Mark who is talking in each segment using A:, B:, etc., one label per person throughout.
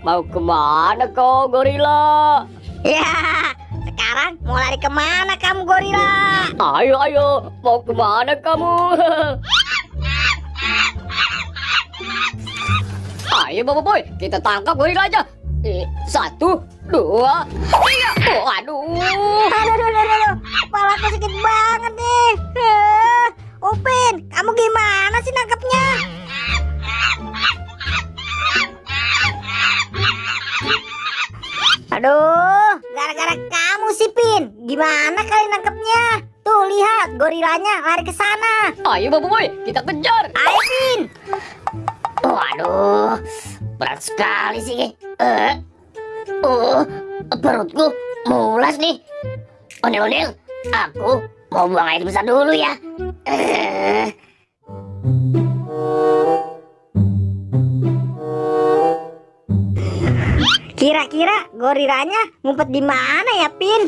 A: Mau kemana kau, gorila?
B: Ya, sekarang mau lari kemana kamu, gorila?
A: Ayo, mau kemana kamu? Ayo, Bobo Boy, kita tangkap gorila aja. 1, 2, 3. Oh,
B: Aduh, kepalaku sakit banget nih. Upin, kamu gimana sih nangkepnya? Aduh, gara-gara kamu sih, Pin. Gimana kalian nangkepnya? Tuh, lihat, gorilanya lari ke sana.
A: Ayo, Bobo Boy, kita kejar.
B: Ayo, Pin.
A: Waduh, berat sekali sih. Perutku mulas nih. Ondel-ondel, aku mau buang air besar dulu ya.
B: Kira-kira gorilanya ngumpet di mana ya, Pin?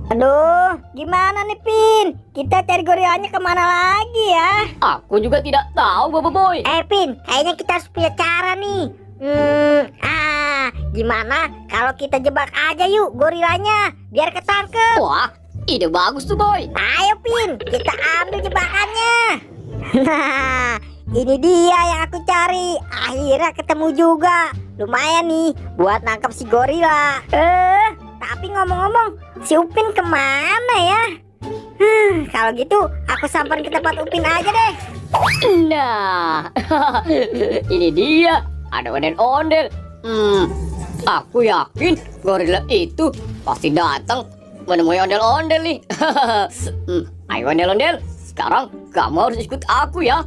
B: Aduh, gimana nih, Pin? Kita cari gorilanya kemana lagi ya?
A: Aku juga tidak tahu, Bobo Boy.
B: Pin, kayaknya kita harus punya cara nih. Gimana kalau kita jebak aja yuk gorilanya, biar ketangkep.
A: Wah, ide bagus tuh, Boy.
B: Ayo, Pin, kita ambil jebakannya. Nah, ini dia yang aku cari. Akhirnya ketemu juga. Lumayan nih buat nangkep si gorila. Tapi ngomong-ngomong, si Upin kemana ya? Kalau gitu aku samperin ke tempat Upin aja deh.
A: Nah, ini dia. Ada ondel-ondel. Aku yakin gorila itu pasti datang menemui ondel-ondel nih. Ayo ondel-ondel, sekarang kamu harus ikut aku ya.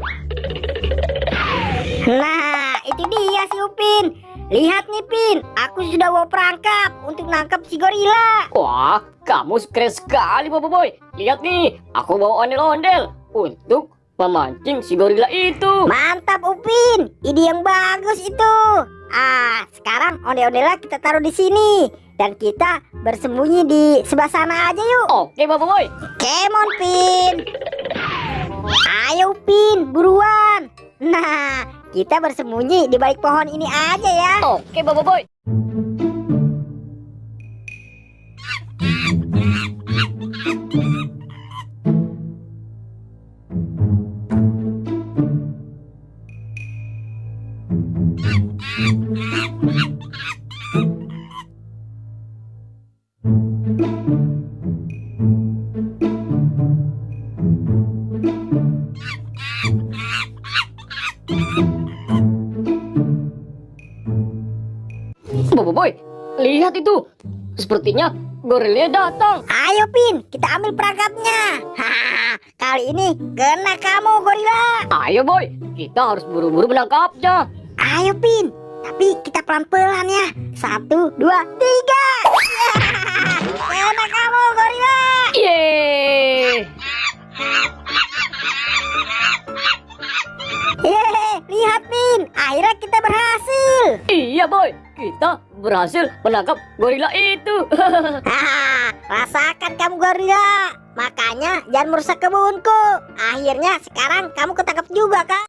B: Nah, itu dia si Upin. Lihat nih, Pin, aku sudah bawa perangkap untuk nangkap si gorila.
A: Wah, kamu keren sekali, Bobo Boy. Lihat nih, aku bawa ondel-ondel untuk memancing si gorila itu.
B: Mantap, Upin, ide yang bagus itu. Sekarang ondel-ondelnya kita taruh di sini dan kita bersembunyi di sebelah sana aja yuk.
A: Oke, Bobo Boy.
B: Come on, Pin. Ayo, Pin, buruan. Nah, kita bersembunyi di balik pohon ini aja ya.
A: Oke, Bobo Boy. Bobo Boy, lihat itu. Sepertinya gorilanya datang.
B: Ayo, Pin, kita ambil perangkapnya. Kali ini kena kamu, gorila.
A: Ayo Boy, kita harus buru-buru menangkapnya.
B: Ayo, Pin, tapi kita pelan-pelan ya. 1, 2, 3. Kena kamu, gorila.
A: Yeay.
B: Lihat, Pin, akhirnya kita berhasil.
A: Iya Boy, kita berhasil menangkap gorila itu.
B: Rasakan kamu, gorila. Makanya jangan merusak kebunku. Akhirnya sekarang kamu ketangkep juga, Kak.